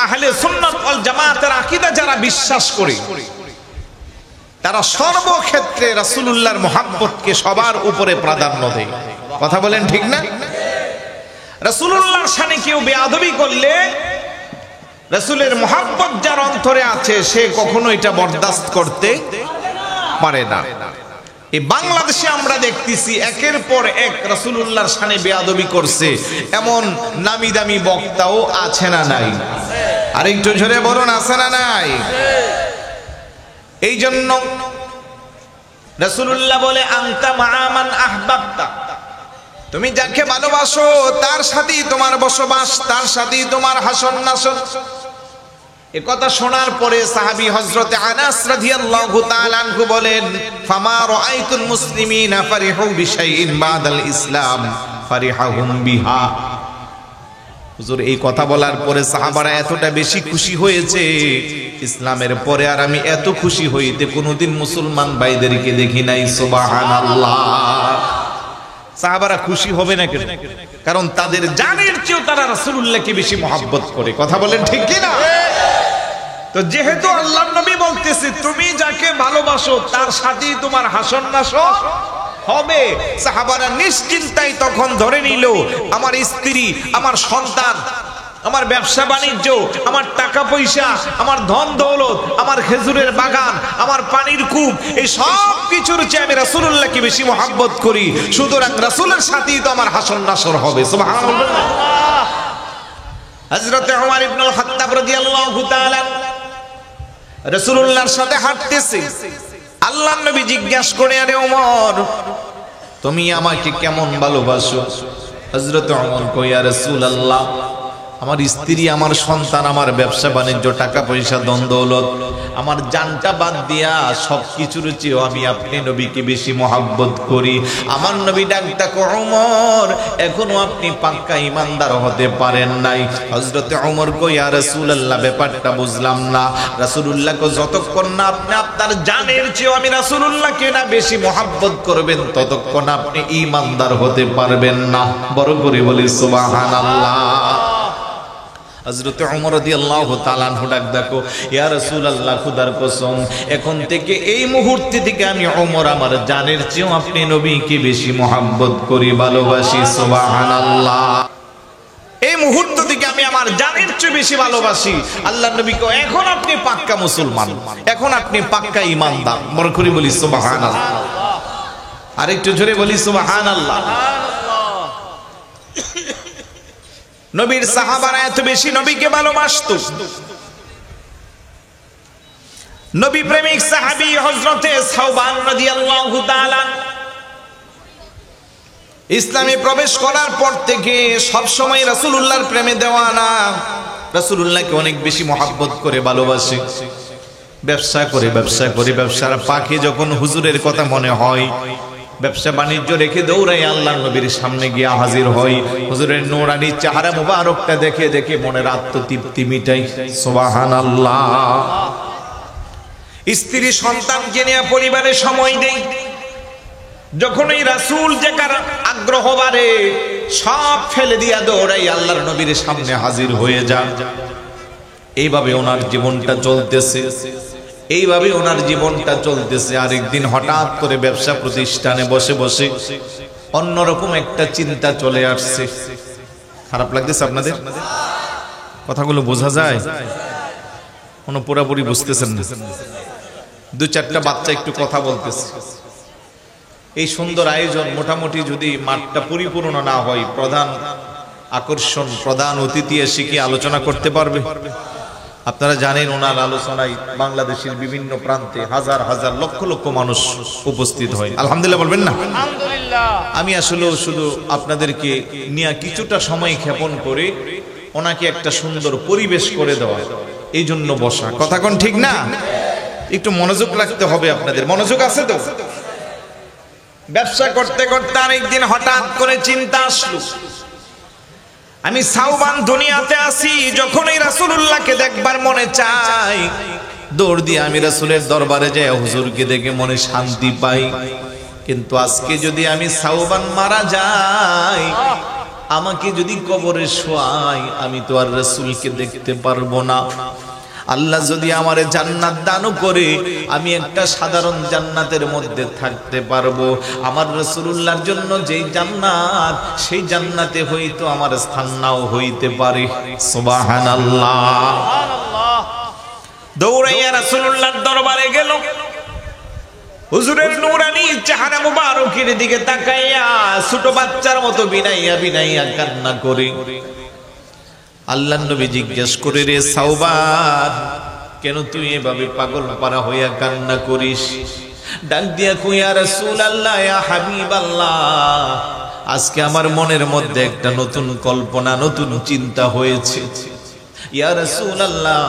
আহলে সুন্নাত ওয়াল জামাতের আকীদা যারা বিশ্বাস করে তারা সর্বক্ষেত্রে রাসূলুল্লাহর মুহাব্বতকে সবার উপরে প্রাধান্য দেয়। কথা বলেন ঠিক না? রাসূলুল্লাহর শানে কেউ বেয়াদবি করলে রাসূলের মুহাব্বত যার অন্তরে আছে সে কখনো এটা বরদাস্ত করতে পারে না। এই বাংলাদেশে আমরা দেখতেছি একের পর এক রাসূলুল্লাহর শানে বেয়াদবি করছে এমন নামি দামি বক্তাও আছে না নাই? আর একটু জোরে বলুন, আছে না নাই? এই জন্য রাসূলুল্লাহ বলে আনতা মা'a মান আহবাবতা, তুমি যাকে ভালোবাসো তার সাথেই তোমার বসবাস, তার সাথেই তোমার হাসন নাসর। এই কথা শোনার পরে সাহাবী হযরতে আনাস রাদিয়াল্লাহু তাআলা আনহু বলেন, ফামা রাআইতুল মুসলিমিনা ফারিহু বিশাইইন বাদাল ইসলাম ফারিহাহুম বিহা। হুজুর এই কথা বলার পরে সাহাবারা এতটা বেশি খুশি হয়েছে, ইসলামের পরে আর আমি এত খুশি হইতে কোনোদিন মুসলমান ভাইদেরকে দেখি নাই। সুবহানাল্লাহ। সাহাবারা খুশি হবে না কেন? কারণ তাদের জানের চেয়েও তারা রাসূলুল্লাহকে বেশি মহব্বত করে। কথা বলেন ঠিক কি না? তো যেহেতু আল্লাহর নবী বলতেছে তুমি যাকে ভালোবাসো তার সাথেই তোমার হাসন নাসর হবে, সাহাবারা নিশ্চিন্তায় তখন ধরে নিল আমার স্ত্রী, আমার সন্তান, আমার ব্যবসা বাণিজ্য, আমার টাকা পয়সা, আমার ধন দৌলত, আমার খেজুরের বাগান, আমার পানির কূপ, এই সব কিছুর চেয়ে আমি রাসূলুল্লাহকে বেশি মহব্বত করি, সুতরাং রাসূলের সাথেই তো আমার হাসন নাসর হবে। সুবহানাল্লাহ। হযরত ওমর ইবনুল খাত্তাব রাদিয়াল্লাহু তাআলা রাসূলুল্লাহর সাথে হাঁটতেছে, আল্লাহর নবী জিজ্ঞাসা করে, আরে ওমর তুমি আমাকে কেমন ভালোবাসো? হযরত ওমর কয়, ইয়া রাসূলুল্লাহ আমার স্ত্রী, আমার সন্তান, আমার ব্যবসা বাণিজ্য, টাকা পয়সা, ধন দৌলত, আমার জানটা বাদ দিয়া সবকিছুর চেয়েও আমি আপনি নবীকে বেশি মহব্বত করি। আমার নবী ডাকটা ওমর এখনো আপনি পাক্কা ইমানদার হতে পারেন নাই। হযরতে ওমর কই, ইয়া রাসূলুল্লাহ ব্যাপারটা বুঝলাম না। রাসূলুল্লাহকে যতক্ষণ না আপনি আপনার জানের চেয়েও আমি রাসূলুল্লাহকে না বেশি মহব্বত করবেন ততক্ষণ আপনি ইমানদার হতে পারবেন না। বড় করে বলি সুবহানাল্লাহ। হযরত ওমর রাদিয়াল্লাহু তাআলা আনহু ডাক দেখো, ইয়া রাসূলুল্লাহ খোদার কসম এখন থেকে এই মুহূর্তে থেকে আমি ওমর আমার জানের চেয়েও আপনি নবীকে বেশি মহব্বত করি, ভালোবাসি। সুবহানাল্লাহ। এই মুহূর্ত থেকে আমি আমার জানের চেয়ে বেশি ভালোবাসি। আল্লাহর নবী কো এখন আপনি পাক্কা মুসলমান, এখন আপনি পাক্কা ঈমানদার। বড় করে বলি সুবহানাল্লাহ। আরেকটু জোরে বলি সুবহানাল্লাহ। নবীর সাহাবারা এত বেশি নবীকে ভালোবাসতো। নবী প্রেমিক সাহাবী হযরতে সাওবান রাদিয়াল্লাহু তাআলা ইসলামে প্রবেশ করার পর থেকে সব সময় রাসূলুল্লাহর প্রেমে দেওয়ানা, রাসূলুল্লাহকে অনেক বেশি মহব্বত করে ভালোবাসে। ব্যবসা করে ব্যবসার পাখি যখন হুজুরের কথা মনে হয়, ব্যবসা বাণিজ্য রেখে দৌড়াই আল্লাহর নবীর সামনে গিয়ে হাজির হই। হুজুরের নূরানি চেহারা মুবারকটা দেখে দেখে মনের আত্মতৃপ্তি মিটাই। সুবহানাল্লাহ। স্ত্রী সন্তানকে নিয়ে পরিবারে সময় দেই। যখন এই রাসূল যেকার আগ্রহ বাড়ে সব ফেলে দিয়া দৌড়াই আল্লাহর নবীর সামনে হাজির হয়ে যান। এইভাবে ওনার জীবনটা চলতেছে, এইভাবে ওনার জীবনটা চলতেছে। আরেকদিন হঠাৎ করে ব্যবসা প্রতিষ্ঠানে বসে বসে অন্যরকম একটা চিন্তা চলে আসছে। খারাপ লাগতেছে আপনাদের? কথাগুলো বোঝা যায়? কোনো পুরোপুরি বুঝতেছেন না। দু চারটা বাচ্চা একটু কথা বলতেছে। এই সুন্দর আয়োজন মোটামুটি যদি মাঠটা পরিপূর্ণ না হয়, প্রধান আকর্ষণ, প্রধান অতিথি এসে কি আলোচনা করতে পারবে? আপনারা জানেন ওনার আলোচনায় বাংলাদেশের বিভিন্ন প্রান্তে হাজার হাজার লক্ষ লক্ষ মানুষ উপস্থিত হয়। আলহামদুলিল্লাহ বলবেন না? আলহামদুলিল্লাহ। আমি আসলে শুধু আপনাদেরকে নিয়ে কিছুটা সময় ক্ষেপণ করে ওনাকে একটা সুন্দর পরিবেশ করে দেওয়া, এই জন্য বসা। কথা কোন ঠিক না? একটু মনোযোগ রাখতে হবে আপনাদের। মনোযোগ আছে তো? ব্যবসা করতে করতে আরেকদিন হঠাৎ করে চিন্তা আসলো, আমি সাওবান দুনিয়াতে আসি, যখনই রাসূলুল্লাহকে দেখবার মনে চাই দৌড় দিয়ে আমি রাসূলের দরবারে যাই, হুজুরকে দেখে মনে শান্তি পাই। কিন্তু আজকে যদি আমি সাওবান মারা যাই, আমাকে যদি কবরে শোয়ায় আমি তো আর রাসূলকে দেখতে পারবো না। আল্লাহ যদি আমারে জান্নাত দান করে আমি একটা সাধারণ জান্নাতের মধ্যে থাকতে পারবো। আমার রাসূলুল্লাহর জন্য যেই জান্নাত, সেই জান্নাতে হয়তো আমার স্থান নাও হইতে পারে। সুবহানাল্লাহ। দৌড়াইয়া রাসূলুল্লাহর দরবারে গেল। হুজুরের নূরানী চেহারা মুবারকের দিকে তাকাইয়া ছোট বাচ্চার মতো বিনাইয়া বিনাইয়া কান্না করে আল্লাহর নবী জিজ্ঞেস করে, রে সাওবান, কেন তুই এভাবে পাগল পারা হইয়া কান্না করিস? ডাক দিয়া কই, ইয়া রাসূলুল্লাহ, ইয়া হাবিবাল্লাহ, আজকে আমার মনের মধ্যে একটা নতুন কল্পনা, নতুন চিন্তা হয়েছে। ইয়া রাসূলুল্লাহ,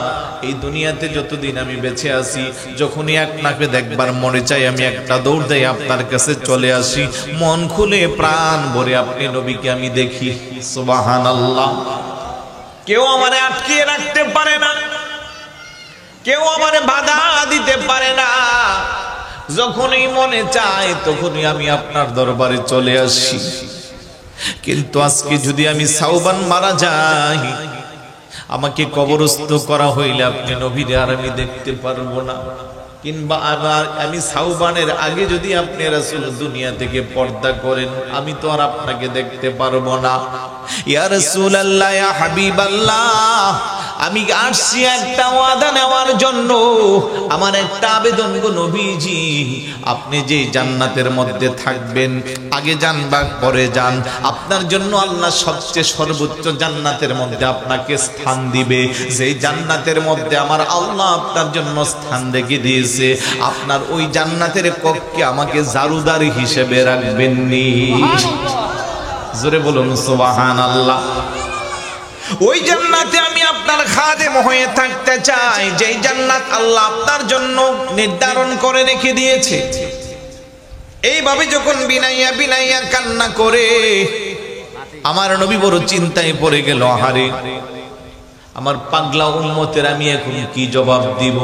এই দুনিয়াতে যতদিন আমি বেঁচে আছি, যখনই আপনাকে দেখবার মনে চাই আমি একটা দৌড় দেই আপনার কাছে চলে আসি, মন খুলে প্রাণ ভরে আপনি নবীকে আমি দেখি। সুবহানাল্লাহ। কেউ আমারে আটকিয়ে রাখতে পারে না, কেউ আমারে বাধা দিতে পারে না। যখনই মনে চায় তখনই আমি আপনার দরবারে চলে আসি। কিন্তু আজকে যদি আমি সাওবান মারা যাই, আমাকে কবরস্থ করা হইলে আপনি নবীরে আর আমি দেখতে পারবো না। কিংবা আমি সাওবানের আগে যদি আপনি রাসূল দুনিয়া থেকে পর্দা করেন, আমি তো আর আপনাকে দেখতে পারবো না। ইয়া রাসূলুল্লাহ, ইয়া হাবিবাল্লাহ, আমি আসছি একটা ওয়াদা নেওয়ার জন্য। আমার একটা আবেদন গো নবীজি, আপনি যে জান্নাতের মধ্যে থাকবেন, আগে যান বা পরে যান, আপনার জন্য আল্লাহ সবচেয়ে সর্বোচ্চ জান্নাতের মধ্যে আপনাকে স্থান দিবে। যে জান্নাতের মধ্যে আমার আল্লাহ আপনার জন্য স্থান রেখে দিয়েছে, আপনার ওই জান্নাতের কক্ষে আমাকে জারুদার হিসেবে রাখবেননি। জোরে বলুন সুবহানাল্লাহ। ওই জান্নাতে আমি আপনার খাদেম হয়ে থাকতে চাই, যেই জান্নাত আল্লাহ আপনার জন্য নির্ধারণ করে রেখে দিয়েছে। এইভাবে যখন বিনাইয়া বিনাইয়া কান্না করে আমার নবী বড় চিন্তায় পড়ে গেল। আহারে, আমার পাগলা উম্মতের আমি এখন কি জবাব দিব?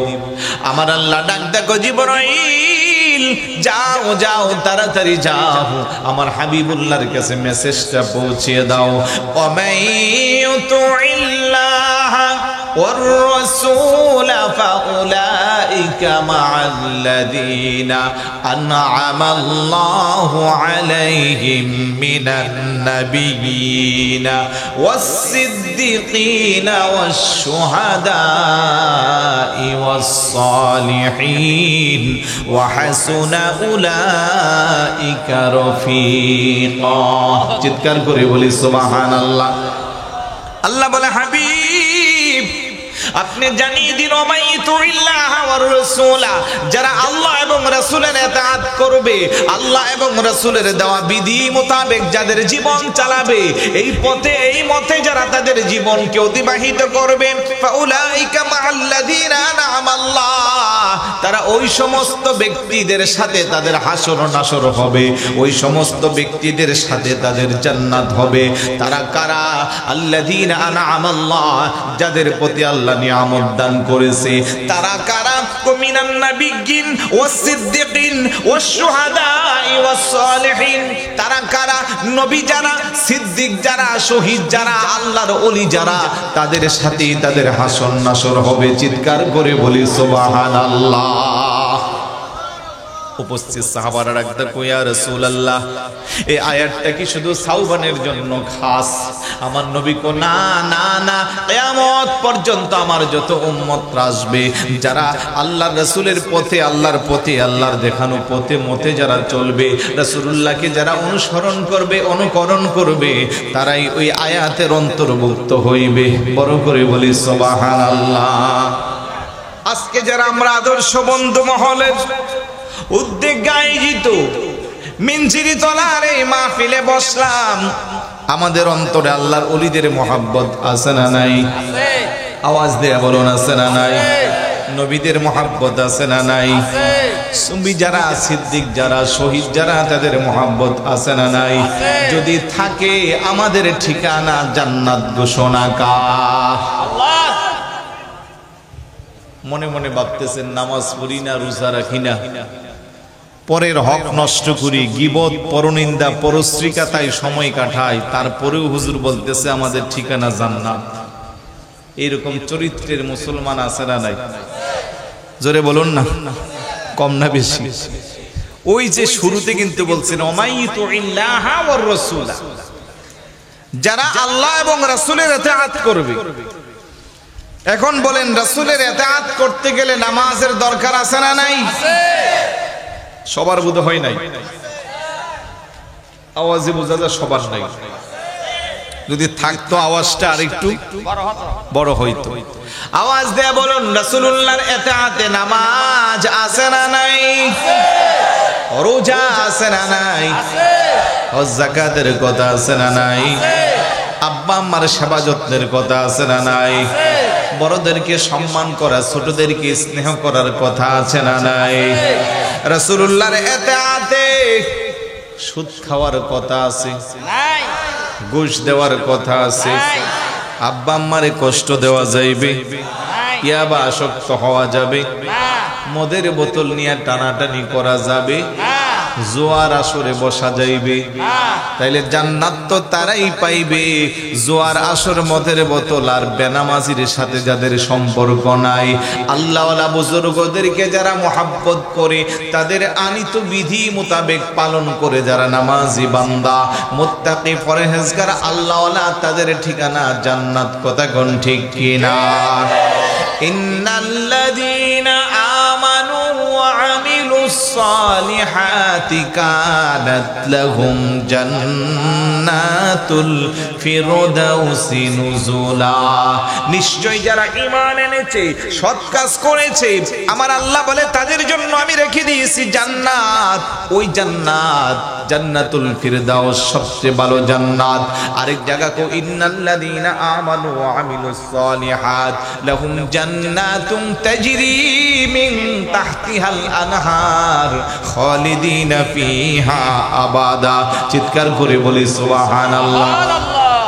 আমার আল্লাহ ডাক দেখো, জিবরাইল যাও যাও, তাড়াতাড়ি যাও, আমার হাবিবুল্লাহর কাছে মেসেজটা পৌঁছে দাও। ওয়ামাইয়ুতিল্লাহ ওয়ার রাসূল ফাউলাইকা মাআল্লাযীনা আন'আমাল্লাহু আলাইহিম মিনান নাবিয়্যিনা ওয়াস-সিদ্দীকিনা ওয়াশ-শুহাদা'i ওয়াস-সালিহিন ওয়া হাসুনা উলাইকা রফিকা। চিৎকার করে বলি সুবহানাল্লাহ। আল্লাহ বলে, হাবিব আপনি জানিয়ে দিন, ওমাইতুল্লাহ ওয়ার রাসূলা, যারা আল্লাহ এবং রাসূলের ইতাআত করবে, আল্লাহ এবং রাসূলের দেওয়া বিধি মোতাবেক যাদের জীবন চালাবে, এই পথে এই মতে যারা তাদের জীবনকে অতিবাহিত করবে, ফাউলাইকা মাআল্লাযীনা আন'আমাল্লাহ, তারা ওই সমস্ত ব্যক্তিদের সাথে তাদের হাসর নাসর হবে, ওই সমস্ত ব্যক্তিদের সাথে তাদের জান্নাত হবে। তারা কারা? আল্লাযীনা আন'আমাল্লাহ, যাদের প্রতি আল্লাহ নিয়ামত দান করেছে। তারা কারা? মিনান নাবিয়্যিন ওয়াস-সিদ্দীকিন ওয়াশ-শুহাদা'i ওয়াস-সালিহিন। তারা কারা? নবী যারা, সিদ্দিক যারা, শহীদ যারা, আল্লাহর ওলি যারা, তাদের সাথে তাদের হাসর নাসর হবে। চিৎকার করে বলি সুবহানাল্লাহ। উপস্থিত সাহাবারা রাখতে কই, ইয়া রাসূলুল্লাহ, এই আয়াতটা কি শুধু সাওবানের জন্য খাস? আমার নবী কো, না না না, কিয়ামত পর্যন্ত আমার যত উম্মত আসবে, যারা আল্লাহর রাসূলের পথে, আল্লাহর পথে, আল্লাহর দেখানো পথে মতে যারা চলবে, রাসূলুল্লাহকে যারা অনুসরণ করবে, অনুকরণ করবে, তারাই ওই আয়াতের অন্তর্ভুক্ত হইবে। বড় করে বলি সুবহানাল্লাহ। আজকে যারা আমরা আদর্শ বন্ধু মহলের উদ্যোগ আয়োজিত মিনচিরি তলার এই মাহফিলে বসলাম, আমাদের অন্তরে আল্লাহর ওলিদের মহব্বত আছে না নাই? আওয়াজ দিয়ে বলুন, আছে না নাই? নবীদের মহব্বত আছে না নাই? সুন্নি যারা, সিদ্দিক যারা, শহীদ যারা, তাদের মহব্বত আছে না নাই? যদি থাকে আমাদের ঠিকানা জান্নাত ঘোষণা কা। মনে মনে ভাবতেছেন নামাজ পড়ি না, রোজা রাখি না, পরের হক নষ্ট করি, গীবত, পরনিন্দা, পরশ্রীকাতায় সময় কাটাই, তারপরেও হুজুর বলতেছে আমাদের ঠিকানা জান্নাত। এরকম চরিত্রের মুসলমান আছে না নাই? জোরে বলুন না, কম না বেশি? ওই যে শুরুতে কিন্তু বলছেন ওমাইতুল্লাহা ওয়ার রাসূলা, যারা আল্লাহ এবং রাসূলের ইতাআত করবে। এখন বলেন, রাসূলের ইতাআত করতে গেলে নামাজের দরকার আছে না নাই? সবার বোধ হয় নাই, আওয়াজে বোঝা যায় সবার নাই। যদি থাকতো আওয়াজটা আরেকটু বড় হইতো। আওয়াজ দেয়া বলুন, রাসূলুল্লাহর ইতাআতে নামাজ আছে না নাই? রোজা আছে না নাই? হজ যাকাতের কথা আছে না নাই? আব্বা আম্মার সেবা যত্নের কথা আছে না নাই? বড়দেরকে সম্মান করা, ছোটদেরকে স্নেহ করার কথা আছে না নাই? রাসূলুল্লাহর ইতাআতে সুদ খাওয়ার কথা আছে নাই? ঘুষ দেওয়ার কথা আছে? আব্বা আম্মারে কষ্ট দেওয়া যাইবে? ইয়াবা আসক্ত হওয়া যাবে? মদের বোতল নিয়ে টানাটানি করা যাবে? জোয়ার আসরে বসা যাইবে? তাইলে জান্নাত তো তারাই পাইবে জোয়ার আসর, মদের বোতল আর বেনামাজির সাথে যাদের সম্পর্ক নাই। আল্লাহওয়ালা বুজুর্গদেরকে যারা মুহাব্বত করে, তাদের আনিত বিধি মোতাবেক পালন করে যারা নামাজি বান্দা, মুত্তাকি, পরহেজগার আল্লাহওয়ালা, তাদের ঠিকানা জান্নাত। কথা কোন ঠিক কিনা? ইন্নাল্লাযীনা আমানু ওয়া আমিলুস সালিহাতি কানাত লাহুম জান্নাতুল ফিরদাউসি নুজুলা। নিশ্চয় যারা ঈমান এনেছে, সৎ কাজ করেছে, আমার আল্লাহ বলে তাদের জন্য আমি রেখে দিয়েছি জান্নাত। ওই জান্নাত জান্নাতুল ফিরদাউস, সবচেয়ে ভালো জান্নাত। আরেক জায়গা কো ইন্নাল্লাযীনা আমানু ওয়া আমিলুস সালিহাত লাহুম জান্নাতুন তাজরি মিন তাহতিহাল আনহার খালিদিনা ফিহা আবাদা। চিৎকার করে বলি সুবহানাল্লাহ।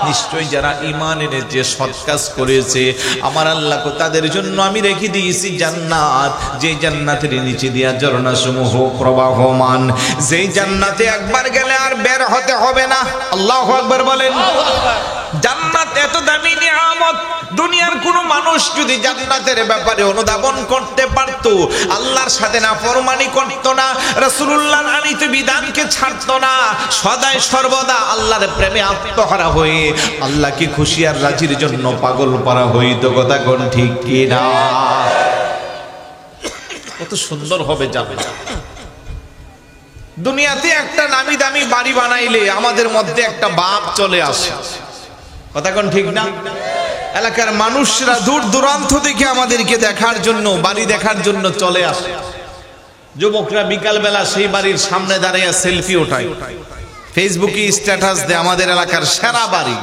নিশ্চয় যারা ঈমান এনেছে, সৎ কাজ করেছে, আমার আল্লাহ তাদের জন্য আমি রেখে দিয়েছি জান্নাত, যে জান্নাতের নিচে দিয়া ঝর্ণা সমূহ প্রবাহমান, যেই জান্নাতে একবার গেলে আর বের হতে হবে না। আল্লাহু আকবার বলেন। জান্নাত এত দামি নিয়ামত, দুনিয়ার কোন মানুষ যদি জান্নাতের ব্যাপারে অনুধাবন করতে পারত, আল্লাহর সাথে নাফরমানি করত না, রাসূলুল্লাহর আনিত বিধানকে ছাড়ত না, সদাই সর্বদা আল্লাহর প্রেমে আত্মহারা হয়ে আল্লাহকে খুশি আর রাজির জন্য পাগল পারা হইতো। কথা কোন ঠিক কিনা? কত সুন্দর হবে যাবে। দুনিয়াতে একটা নামি দামি বাড়ি বানাইলে আমাদের মধ্যে একটা বাপ চলে আসে। কথা কোন ঠিক না? এলাকার মানুষরা দূর দূরান্ত থেকে আমাদেরকে দেখার জন্য, বাড়ি দেখার জন্য চলে আসে। যুবকরা বিকাল বেলা সেই বাড়ির সামনে দাঁড়িয়ে সেলফি ওঠায়, ফেসবুকে স্ট্যাটাস দেয় আমাদের এলাকার সেরা বাড়ি।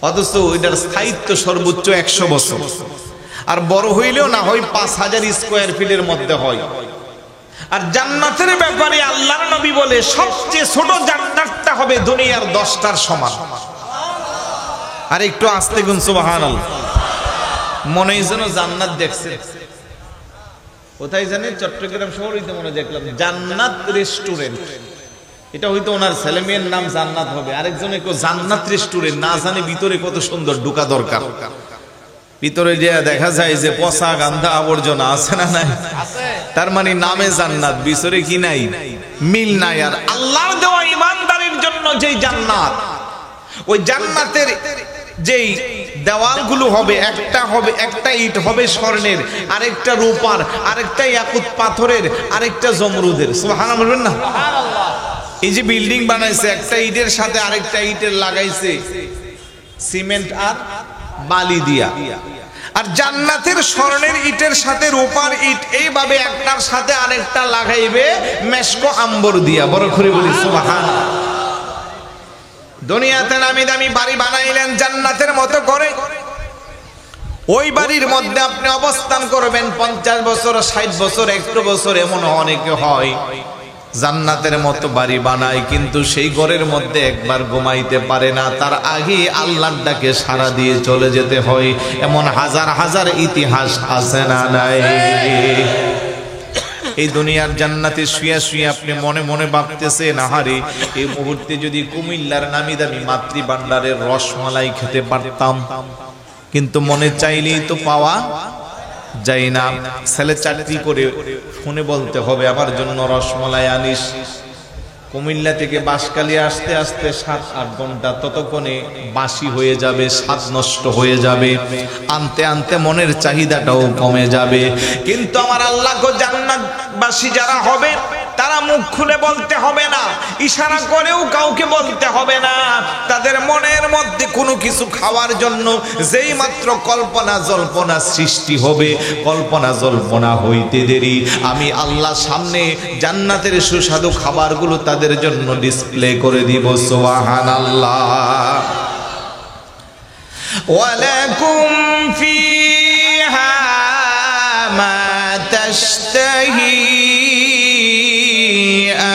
অথচ এটার স্থায়িত্ব সর্বোচ্চ 100 বছর, আর বড় হইলেও না হয় 5000 স্কয়ার ফিটের মধ্যে হয়। আর জান্নাতের ব্যাপারে আল্লাহর নবী বলে সবচেয়ে ছোট জান্নাতটা হবে দুনিয়ার 10টার সমান। আর একটু আস্তে গুন সুবহানাল্লাহ। মনে যেন জান্নাত দেখছে। কোথায় জানে? চট্টগ্রাম শহরেই তো মনে দেখলাম জান্নাত রেস্টুরেন্ট। এটা হয়তো ওনার ছেলে মেয়ের নাম জান্নাত হবে। আরেকজনে কেউ জান্নাত রেস্টুরেন্ট, না জানে ভিতরে কত সুন্দর, ঢোকা দরকার। ভিতরে যে দেখা যায় যে পচা গান্ধা আবর্জনা আছে না নাই? তার মানে নামে জান্নাত, ভিতরে কি নাই? মিল নাই। আর আল্লাহর দেওয়া ইমানদারের জন্য যেই জান্নাত, ওই জান্নাতের যেই দেওয়ালগুলো হবে, একটা ইট হবে স্বর্ণের, আরেকটা রূপার, আরেকটা ইয়াকুত পাথরের, আরেকটা জমরুদের। সুবহানাল্লাহ বলবেন না? সুবহানাল্লাহ। এই যে বিল্ডিং বানাইছে, একটা ইটের সাথে আরেকটা ইটের লাগাইছে সিমেন্ট আর বালি দিয়া। আর জান্নাতের স্বর্ণের ইটের সাথে রূপার ইট এইভাবে একটার সাথে আরেকটা লাগাইবে মেশকো আম্বর দিয়া। বড় করে বলি সুবহানাল্লাহ। দুনিয়াতে নামি দামি বাড়ি বানাইলেন জান্নাতের মতো করে, ওই বাড়ির মধ্যে আপনি অবস্থান করবেন 50 বছর, 60 বছর, 100 বছর। এমন অনেকে হয় জান্নাতের মতো বাড়ি বানায়, কিন্তু সেই ঘরের মধ্যে একবার ঘুমাইতে পারে না, তার আগে আল্লাহর ডাকে সাড়া দিয়ে চলে যেতে হয়। এমন হাজার হাজার ইতিহাস আছে না নাই? এই দুনিয়ার জান্নাতে শুয়ে শুয়ে আপনি মনে মনে ভাবতেছেন, আহারে এই মুহূর্তে যদি কুমিল্লার নামি দামি মাতৃ ভান্ডারের রসমালাই খেতে পারতাম, কিন্তু মনে চাইলেই তো পাওয়া যায় না। ছেলে চাকরি করে ফোনে বলতে হবে আমার জন্য রসমালাই আনিস। কুমিল্লা থেকে বাঁশখালী আসতে আসতে 7-8 ঘন্টা, ততক্ষণে বাসি হয়ে যাবে, স্বাদ নষ্ট হয়ে যাবে, আনতে আনতে মনের চাহিদাটাও কমে যাবে। কিন্তু আমার আল্লাহ গো, জান্নাতবাসী যারা হবে তারা মুখ খুলে বলতে হবে না, ইশারা করেও কাউকে বলতে হবে না। তাদের মনের মধ্যে কোনো কিছু খাওয়ার জন্য যেই মাত্র কল্পনা জল্পনা সৃষ্টি হবে, কল্পনা জল্পনা হইতে দেরি আমি আল্লাহ সামনে জান্নাতের সুস্বাদু খাবারগুলো তাদের জন্য ডিসপ্লে করে দিব। সুবহানাল্লাহ। ওয়ালাকুম ফিহা মা তাশতাহি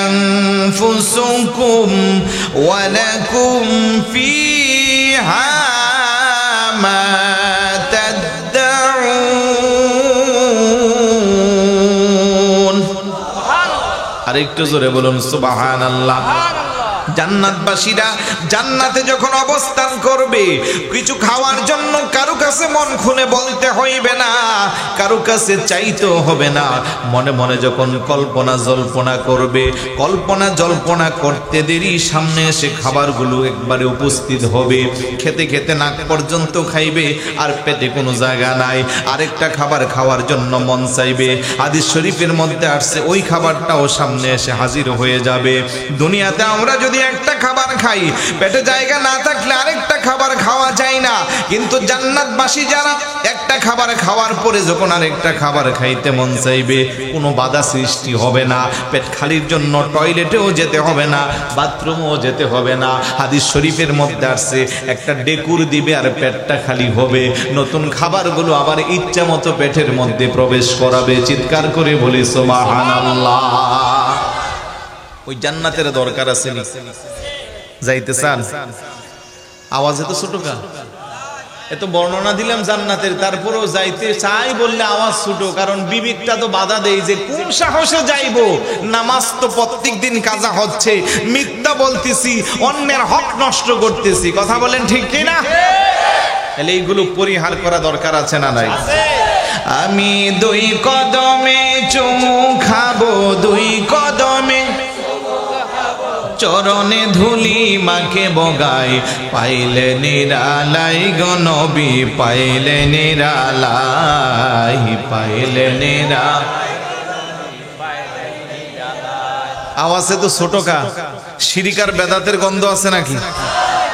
أنفسكم ولكم فيها ما تدعون। আরেকটু জোরে বলুন সুবহানাল্লাহ। জান্নাতবাসীরা জান্নাতে যখন অবস্থান করবে, কিছু খাওয়ার জন্য কারো কাছে মন খুলে বলতে হইবে না, কারো কাছে চাইতেও হবে না। মনে মনে যখন কল্পনা জল্পনা করবে, কল্পনা জল্পনা করতে দেরি সামনে এসে খাবারগুলো একবারে উপস্থিত হবে। খেতে খেতে নাক পর্যন্ত খাইবে, আর পেটে কোনো জায়গা নাই, আরেকটা খাবার খাওয়ার জন্য মন চাইবে। হাদিস শরীফের মধ্যে আসছে ওই খাবারটাও সামনে এসে হাজির হয়ে যাবে। দুনিয়াতে আমরা যদি একটা খাবার খাই, পেটে জায়গা না থাকলে আরেকটা খাবার খাওয়া যায় না, কিন্তু জান্নাতবাসী যারা একটা খাবার খাওয়ার পরে যখন আরেকটা খাবার খাইতে মন চাইবে, কোনো বাধা সৃষ্টি হবে না। পেট খালির জন্য টয়লেটেও যেতে হবে না, বাথরুমেও যেতে হবে না। হাদিস শরীফের মধ্যে আসছে একটা ডেকুর দিবে আর পেটটা খালি হবে, নতুন খাবারগুলো আবার ইচ্ছা মতো পেটের মধ্যে প্রবেশ করাবে। চিৎকার করে বলি সুবহানাল্লাহ। ওই জান্নাতের দরকার আছে নি? যাইতে চান? আওয়াজে তো ছোট কা, এত বর্ণনা দিলাম জান্নাতের, তারপরেও যাইতে চাই বললে আওয়াজ ছোট, কারণ বিবেকটা তো বাধা দেয় যে কোন সাহসে যাইবো। নামাজ তো প্রত্যেক দিন কাজা হচ্ছে, মিথ্যা বলতেছি, অন্যের হক নষ্ট করতেছি, কথা বলেন ঠিক কি না? তাহলে এইগুলো পরিহার করা দরকার আছে না নাই? আমি 2 কদমে চুমু খাবো, 2 কদমে চরণে ধুলি মাকে বগাই, পাইলে নিরালাই গো নবী, পাইলে নিরালাই, পাইলে নিরালাই। আওয়াজে তো ছোট কা, শিরিকার বেদাতের গন্ধ আছে নাকি?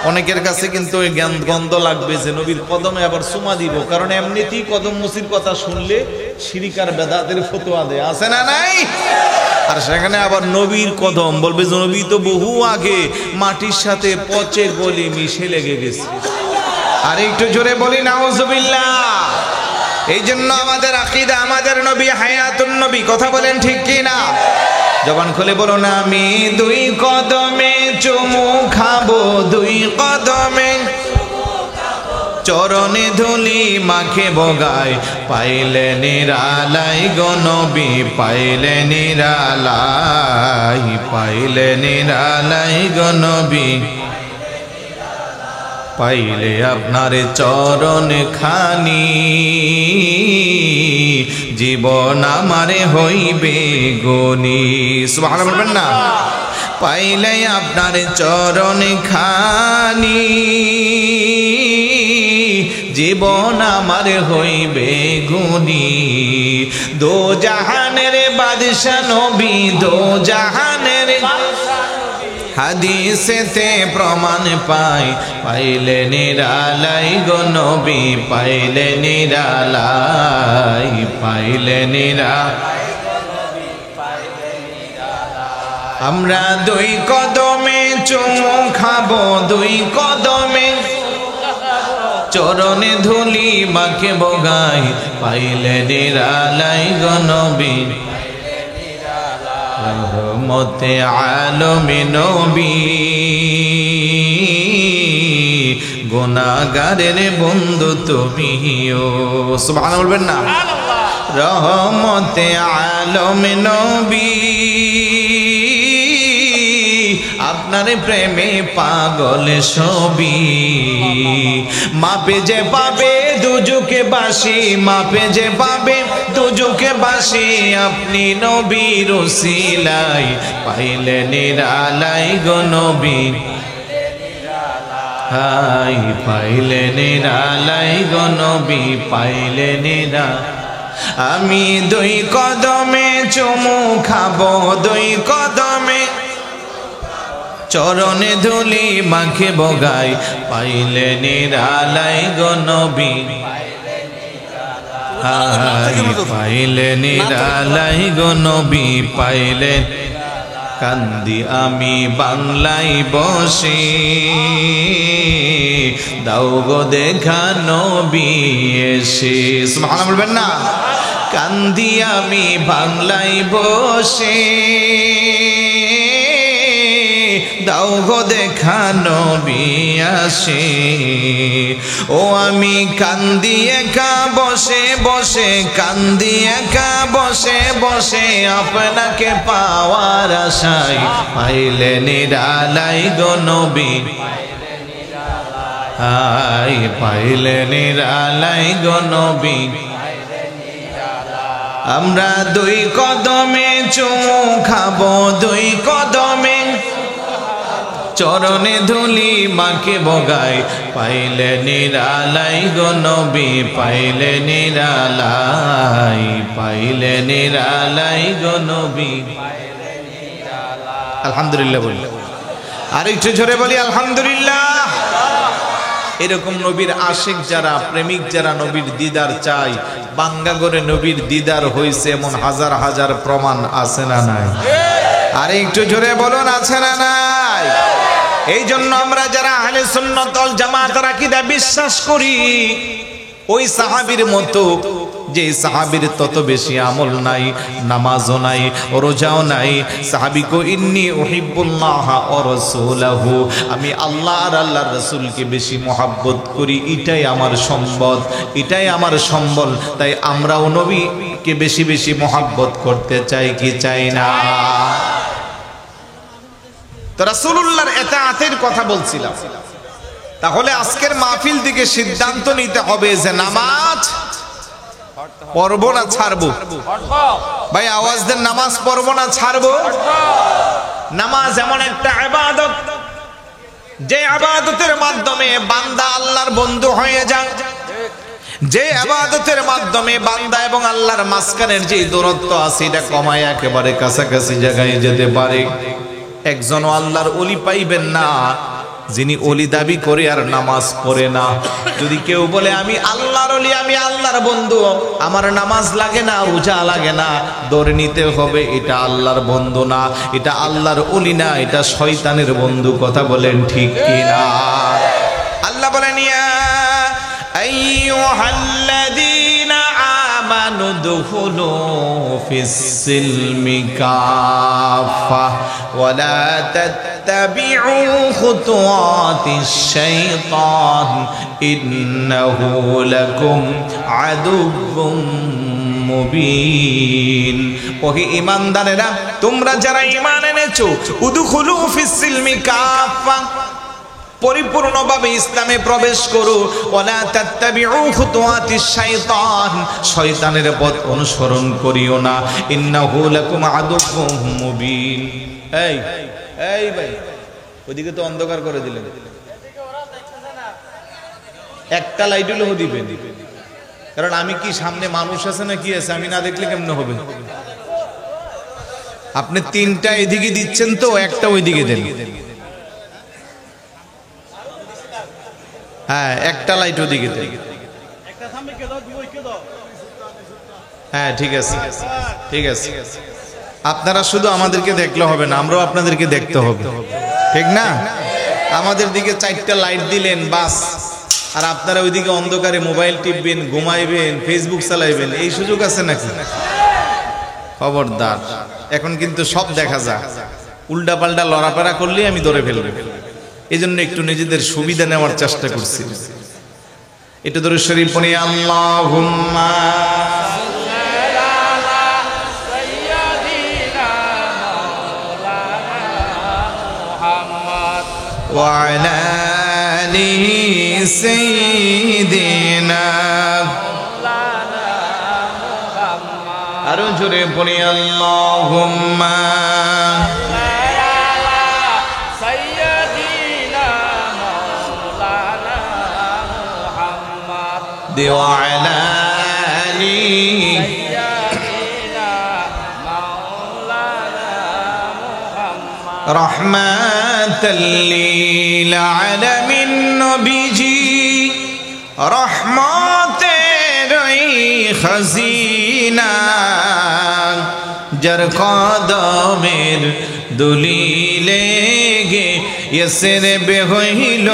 অনেকের কাছে কিন্তু ওই গন্ধ লাগবে যে নবীর কদমে আবার চুমা দিব, কারণ এমনিতেই কদম মুসির কথা শুনলে শিরিকার বেদাতের ফতোয়া দেয়, আছে না নাই? আর সেখানে আবার নবীর কদম বলবে যে নবী তো বহু আগে মাটির সাথে পচে গলি মিশে লেগে গেছে। আর একটু জোরে বলি নাউজুবিল্লাহ। এই জন্য আমাদের আকীদা, আমাদের নবী হায়াতুন নবী, কথা বলেন ঠিক কি না? জবান খুলে বলো না, আমি 2 কদমে চুমু খাবো, 2 কদমে চরণে ধুলি মাখে বগায়, পাইলে নিরালাই গো নবী, পাইলে নিরালাই, পাইলে নিরালাই গো নবী, পাইলে আপনার চরণ খানি, জীবন আমারে হইবে গনি। সুবহানাল্লাহ বলবেন না? পাইলে আপনার চরণ খানি, জীবন আমার হইবে গুনি। দো জাহানের বাদশা নবী, দো জাহানের হাদিসেতে প্রমাণ পাই, পাইলে নিরালাই গো নবী, পাইলে নিরালাই, পাইলে নিরালাই। আমরা 2 কদমে চুমু খাবো, 2 কদমে চরণে ধুলি মাকে বগাই, পাইলে নিরালাই গো নবী, রহমতে আলমে নবী, গুনাহগারের বন্ধু তুমিও। সুবহানাল্লাহ বলবেন না? রহমতে আলম নবী, আপনার প্রেমে পাগল সবই। মাপে যে পাবে দুজুকে বাসি, মাপে যে পাবে দুজুকে বাসি, আপনি নবীর উসিলায় পাইলে নিরালাই গো নবী, হাই পাইলে নিরালাই গো নবী, পাইলে নিরা। আমি দুই কদমে চুমু খাবো, দুই কদমে চরণে ধুলি মাখে বগাই, পাইলে নিরালাই গো নবী, হাই পাইলে নিরালাই গো নবী, পাইলে। কান্দি আমি বাংলায় বসে, দাও গো দেখা নবী এসে। সুবহানাল্লাহ বলবেন না? কান্দি আমি বাংলায় বসে, দাও গো দেখা নবী আসে। ও আমি কান্দি একা বসে বসে, কান্দি একা বসে বসে, আপনাকে পাওয়ার আশায় পাইলে নিরালাই গো নবী, হাই পাইলে নিরালাই গো নবী। আমরা দুই কদমে চুমু খাবো, দুই কদমে চরণে ধুলি মাকে বগাই, পাইলে নিরালাই গো নবী, পাইলে নিরালাই, পাইলে নিরালাই গো নবী। আলহামদুলিল্লাহ বলি, আর একটু জোরে বলি আলহামদুলিল্লাহ। এরকম নবীর আশিক যারা, প্রেমিক যারা নবীর দিদার চাই, বাঙ্গা করে নবীর দিদার হইছে এমন হাজার হাজার প্রমাণ আছে না নাই? আর একটু জোরে বলুন আছে না নাই? এই জন্য আমরা যারা আহলে সুন্নাত ওয়াল জামাতের আকীদা বিশ্বাস করি, ওই সাহাবীর মতো, যে সাহাবীর তত বেশি আমল নাই, নামাজও নাই, রোজাও নাই। সাহাবী কো ইন্নী উহিব্বুল্লাহ ওয়া রাসূলাহু, আমি আল্লাহ আর আল্লাহর রাসূলকে বেশি মহব্বত করি, এটাই আমার সম্পদ, এটাই আমার সম্বল। তাই আমরাও নবীকে বেশি বেশি মহব্বত করতে চাই কি চাই না? তো রাসূলুল্লাহর ইতাআতের কথা বলছিলাম। তাহলে আজকের মাহফিল থেকে সিদ্ধান্ত নিতে হবে যে নামাজ পড়বো না ছাড়বো? ভাই আওয়াজ দেন, নামাজ পড়বো না ছাড়বো? নামাজ এমন একটা ইবাদত, যে ইবাদতের মাধ্যমে বান্দা আল্লাহর বন্ধু হয়ে যায়, যে ইবাদতের মাধ্যমে বান্দা এবং আল্লাহর মাঝখানের যে দূরত্ব আছে এটা কমায় একেবারে কাছাকাছি জায়গায় যেতে পারে। একজন আল্লাহর ওলি পাইবেন না যিনি ওলি দাবি করে আর নামাজ পড়ে না। যদি কেউ বলে আমি আল্লাহর ওলি, আমি আল্লাহর বন্ধু, আমার নামাজ লাগে না, রোজা লাগে না, ধরে নিতে হবে এটা আল্লাহর বন্ধু না, এটা আল্লাহর ওলি না, এটা শয়তানের বন্ধু। কথা বলেন ঠিক কি না? আল্লাহ বলেন ইয়া আইয়ুহাল্লাযীনা আমানু দুখুলু ফিস-সিলমি কাফা ওয়া লা তাত্তাবিউ খুতুওয়াতিশ শাইতান ইন্নাহু লাকুম আদুউম মুবিন। ওহে ঈমানদারেরা, তোমরা যারা ঈমান এনেছো, উদখুলু ফিস-সিলমি কাফা, পরিপূর্ণভাবে ইসলামে প্রবেশ করো। ওয়ালা তাত্তাবিউ খুতুওয়াতিশ শাইতান, শয়তানের পথ অনুসরণ করিও না। ইন্নাহু লাকুম আদুউম মুবিন। এই এই ভাই, ওদিকে তো অন্ধকার করে দিলেন, একটা লাইট হলো দিবেন, কারণ আমি কি সামনে মানুষ আছে না কি আছে, আমি না দেখলে কেমনে হবে? আপনি তিনটা এদিকে দিচ্ছেন তো, একটা ওইদিকে দেন। হ্যাঁ, একটা লাইট ওদিকে দেন। হ্যাঁ ঠিক আছে, ঠিক আছে। আপনারা শুধু আমাদেরকে দেখলে হবে না, আমরাও আপনাদেরকে দেখতে হবে, ঠিক না? আমাদের দিকে চারটা লাইট দিলেন বাস, আর আপনারা ওইদিকে অন্ধকারে মোবাইল টিপবেন, ঘুমাইবেন, ফেসবুক চালাইবেন, এই সুযোগ আছে নাকি? খবরদার, এখন কিন্তু সব দেখা যায়, উল্টা পাল্টা লড়াপাড়া করলে আমি ধরে ফেলবো। এই জন্য একটু নিজেদের সুবিধা নেওয়ার চেষ্টা করছি। একটু দরুদ শরীফ পড়ি, আল্লাহুম্মা وعلى آل سيدنا আরো জোরে পড়ি আল্লাহুম্মা وعلى آل رحمة للعالمين নবীজি রহমতের খাজিনা যার কদমের দুলিলে গে ইসরে হইল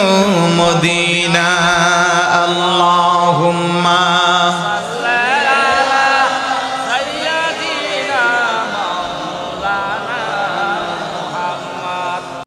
মদিনা আল্লাহুম্মা